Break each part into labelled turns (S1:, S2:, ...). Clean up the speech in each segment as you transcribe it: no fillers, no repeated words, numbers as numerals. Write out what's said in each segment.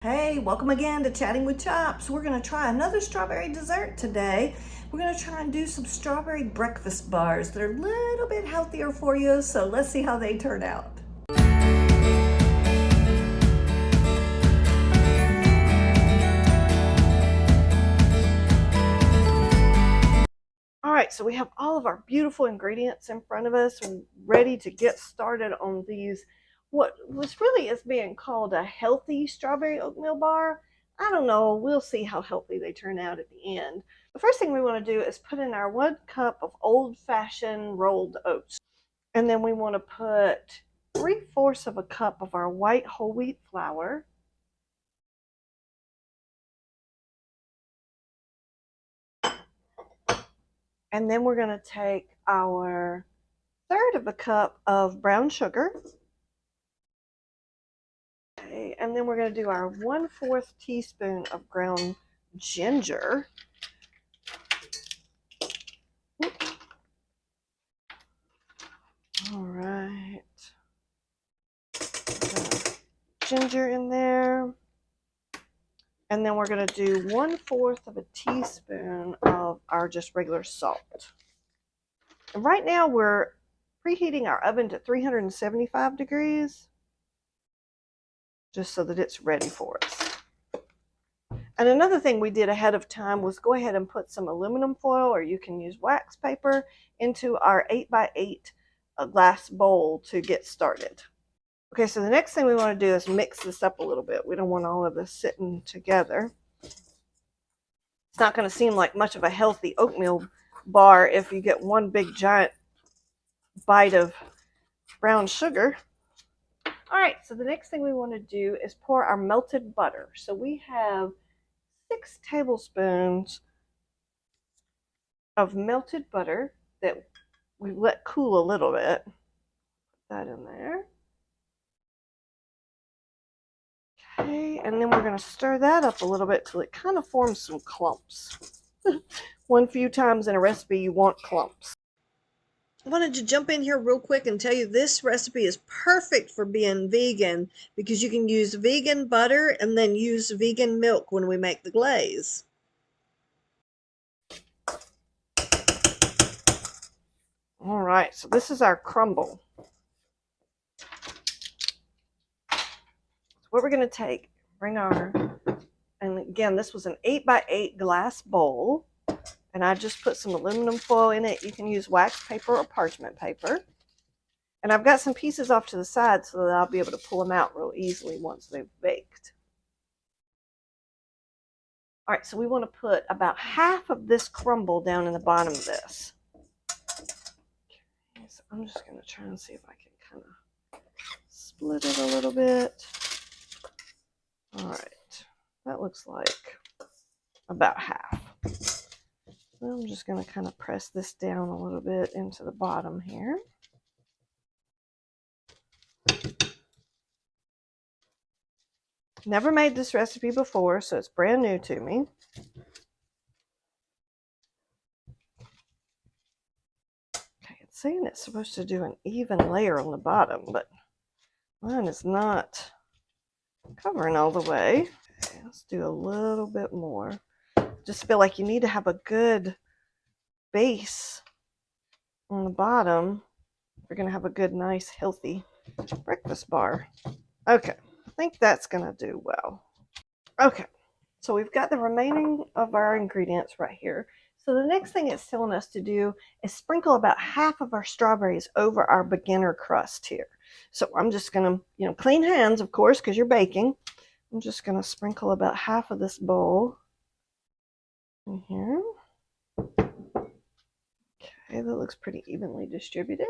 S1: Hey, welcome again to Chatting with Chops. We're going to try another strawberry dessert today. We're going to try and do some strawberry breakfast bars. They're a little bit healthier for you, so let's see how they turn out. All right, so we have all of our beautiful ingredients in front of us. We're ready to get started on these, what really is being called a healthy strawberry oatmeal bar. I don't know, we'll see how healthy they turn out at the end. The first thing we want to do is put in our 1 cup of old-fashioned rolled oats. And then we want to put 3/4 of a cup of our white whole wheat flour. And then we're going to take our 1/3 of a cup of brown sugar. Okay, and then we're going to do our 1/4 teaspoon of ground ginger. All right. Ginger in there. And then we're going to do 1/4 of a teaspoon of our just regular salt. And right now we're preheating our oven to 375 degrees just so that it's ready for us. And another thing we did ahead of time was go ahead and put some aluminum foil, or you can use wax paper, into our 8x8 glass bowl to get started. Okay, so the next thing we want to do is mix this up a little bit. We don't want all of this sitting together. It's not going to seem like much of a healthy oatmeal bar if you get one big giant bite of brown sugar. All right, so the next thing we want to do is pour our melted butter. So we have 6 tablespoons of melted butter that we let cool a little bit. Put that in there. Okay, and then we're going to stir that up a little bit till it kind of forms some clumps. One few times in a recipe you want clumps. I wanted to jump in here real quick and tell you this recipe is perfect for being vegan because you can use vegan butter and then use vegan milk when we make the glaze. All right, so this is our crumble. What we're going to take, and again, this was an 8x8 glass bowl, and I just put some aluminum foil in it. You can use wax paper or parchment paper. And I've got some pieces off to the side so that I'll be able to pull them out real easily once they've baked. All right, so we want to put about half of this crumble down in the bottom of this. Okay, so I'm just going to try and see if I can kind of split it a little bit. All right, that looks like about half. So I'm just going to kind of press this down a little bit into the bottom here. Never made this recipe before, so it's brand new to me. Okay, it's saying it's supposed to do an even layer on the bottom, but mine is not covering all the way. Okay, let's do a little bit more. Just feel like you need to have a good base on the bottom if you're going to have a good, nice, healthy breakfast bar. Okay, I think that's going to do well. Okay, so we've got the remaining of our ingredients right here. So the next thing it's telling us to do is sprinkle about half of our strawberries over our beginner crust here. So I'm just going to, clean hands, of course, because you're baking. I'm just going to sprinkle about half of this bowl in here. Okay, that looks pretty evenly distributed.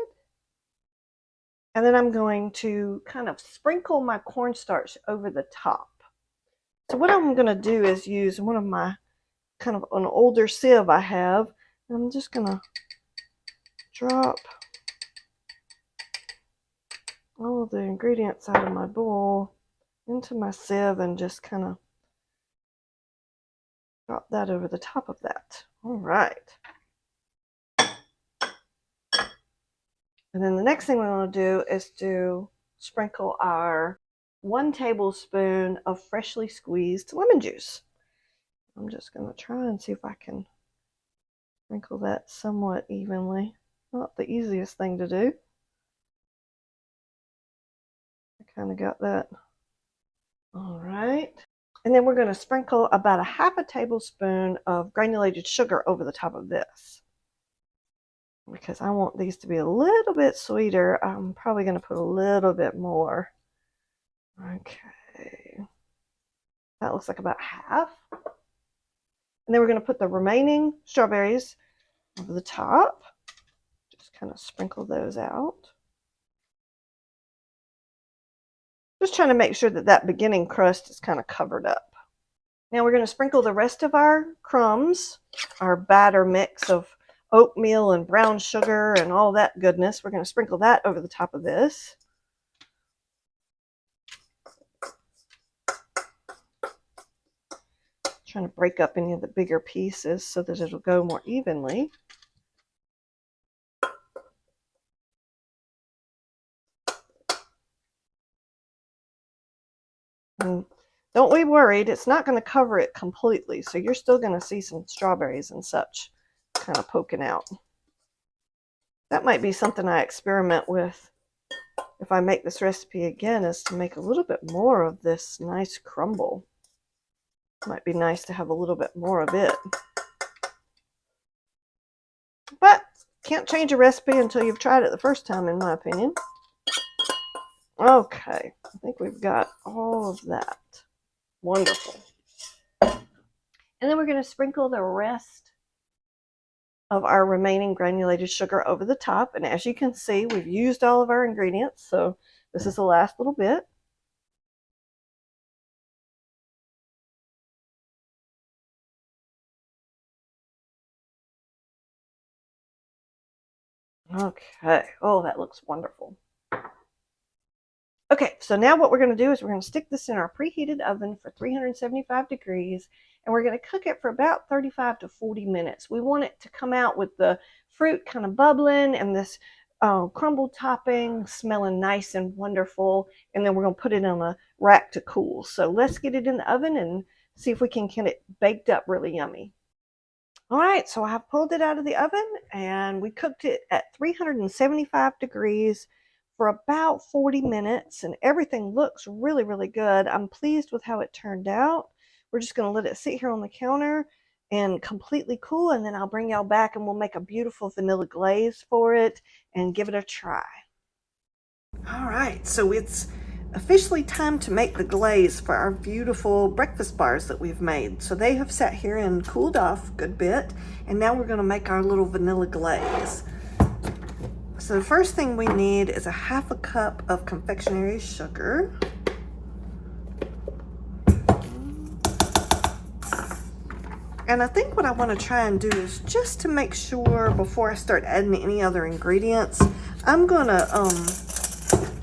S1: And then I'm going to kind of sprinkle my cornstarch over the top. So what I'm going to do is use one of my kind of an older sieve I have. And I'm just going to drop all of the ingredients out of my bowl into my sieve and just kind of drop that over the top of that. All right. And then the next thing we want to do is to sprinkle our 1 tablespoon of freshly squeezed lemon juice. I'm just going to try and see if I can sprinkle that somewhat evenly. Not the easiest thing to do. I kind of got that. All right. And then we're going to sprinkle about a half a tablespoon of granulated sugar over the top of this, because I want these to be a little bit sweeter. I'm probably going to put a little bit more. Okay. That looks like about half. And then we're going to put the remaining strawberries over the top. Just kind of sprinkle those out. Just trying to make sure that that beginning crust is kind of covered up. Now we're going to sprinkle the rest of our crumbs, our batter mix of oatmeal and brown sugar and all that goodness. We're going to sprinkle that over the top of this. Trying to break up any of the bigger pieces so that it'll go more evenly. And don't be worried, it's not going to cover it completely, so you're still going to see some strawberries and such kind of poking out. That might be something I experiment with if I make this recipe again, is to make a little bit more of this nice crumble. Might be nice to have a little bit more of it. But can't change a recipe until you've tried it the first time, in my opinion. Okay, I think we've got all of that. Wonderful. And then we're going to sprinkle the rest of our remaining granulated sugar over the top. And as you can see, we've used all of our ingredients, so this is the last little bit. Okay, oh, that looks wonderful. Okay, so now what we're going to do is we're going to stick this in our preheated oven for 375 degrees, and we're going to cook it for about 35 to 40 minutes. We want it to come out with the fruit kind of bubbling and this crumble topping smelling nice and wonderful, and then we're going to put it on a rack to cool. So let's get it in the oven and see if we can get it baked up really yummy. All right, so I have pulled it out of the oven, and we cooked it at 375 degrees for about 40 minutes, and everything looks really, really good. I'm pleased with how it turned out. We're just going to let it sit here on the counter and completely cool, and then I'll bring y'all back and we'll make a beautiful vanilla glaze for it and give it a try. All right, so it's officially time to make the glaze for our beautiful breakfast bars that we've made. So they have sat here and cooled off a good bit, and now we're going to make our little vanilla glaze. So the first thing we need is a half a cup of confectionery sugar. And I think what I want to try and do is just to make sure before I start adding any other ingredients, I'm going to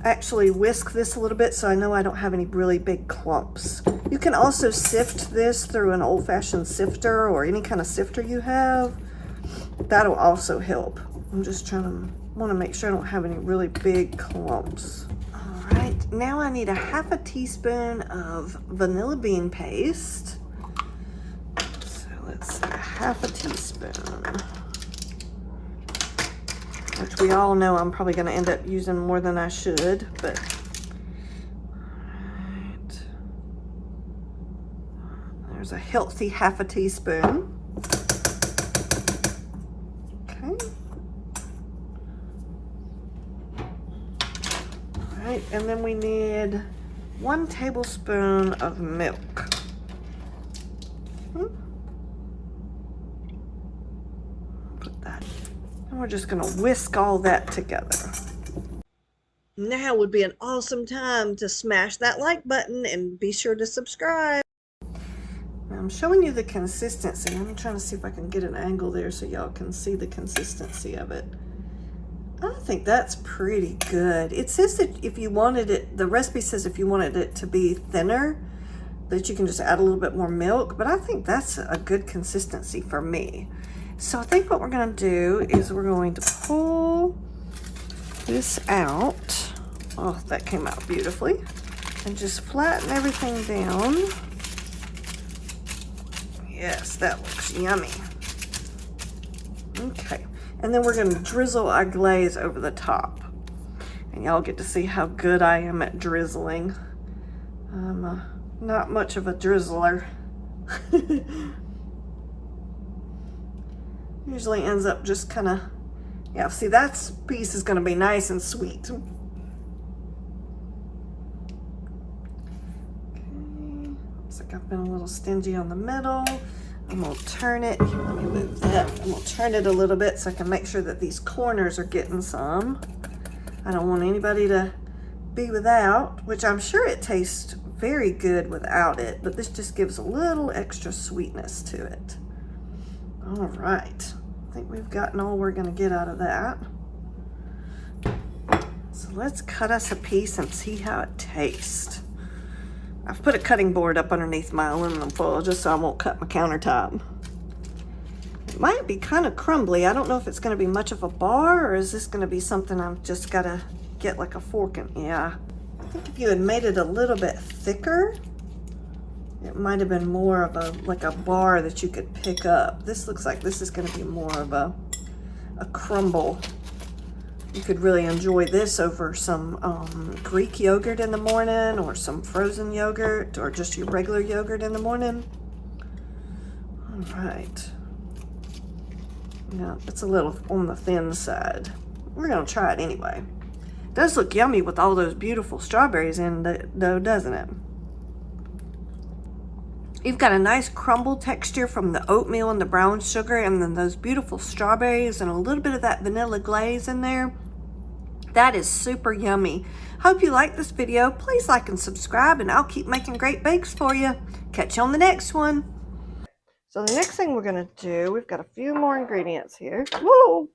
S1: actually whisk this a little bit so I know I don't have any really big clumps. You can also sift this through an old-fashioned sifter or any kind of sifter you have. That'll also help. I'm just want to make sure I don't have any really big clumps. All right, now I need a half a teaspoon of vanilla bean paste. So let's see, a half a teaspoon. Which we all know I'm probably going to end up using more than I should, but alright. There's a healthy half a teaspoon. Okay. Alright, and then we need 1 tablespoon of milk. Put that. And we're just going to whisk all that together. Now would be an awesome time to smash that like button and be sure to subscribe. Now I'm showing you the consistency. I'm trying to see if I can get an angle there so y'all can see the consistency of it. I think that's pretty good. It says that if you wanted it, the recipe says if you wanted it to be thinner, that you can just add a little bit more milk, but I think that's a good consistency for me. So I think what we're going to do is we're going to pull this out. Oh, that came out beautifully. And just flatten everything down. Yes, that looks yummy. Okay, and then we're going to drizzle our glaze over the top. And y'all get to see how good I am at drizzling. I'm not much of a drizzler. Usually ends up just kind of, yeah, see that piece is going to be nice and sweet. Okay, looks like I've been a little stingy on the middle. I'm going to turn it, let me move that. I'm going to turn it a little bit so I can make sure that these corners are getting some. I don't want anybody to be without, which I'm sure it tastes very good without it, but this just gives a little extra sweetness to it. All right, I think we've gotten all we're going to get out of that. So let's cut us a piece and see how it tastes. I've put a cutting board up underneath my aluminum foil just so I won't cut my countertop. It might be kind of crumbly. I don't know if it's going to be much of a bar, or is this going to be something I've just got to get like a fork in. Yeah, I think if you had made it a little bit thicker, it might have been more of a like a bar that you could pick up. This looks like this is going to be more of a crumble. You could really enjoy this over some Greek yogurt in the morning, or some frozen yogurt, or just your regular yogurt in the morning. All right. Yeah, it's a little on the thin side. We're going to try it anyway. It does look yummy with all those beautiful strawberries in it, though, doesn't it? You've got a nice crumble texture from the oatmeal and the brown sugar, and then those beautiful strawberries and a little bit of that vanilla glaze in there. That is super yummy. Hope you like this video. Please like and subscribe, and I'll keep making great bakes for you. Catch you on the next one. So the next thing we're going to do, we've got a few more ingredients here. Whoa!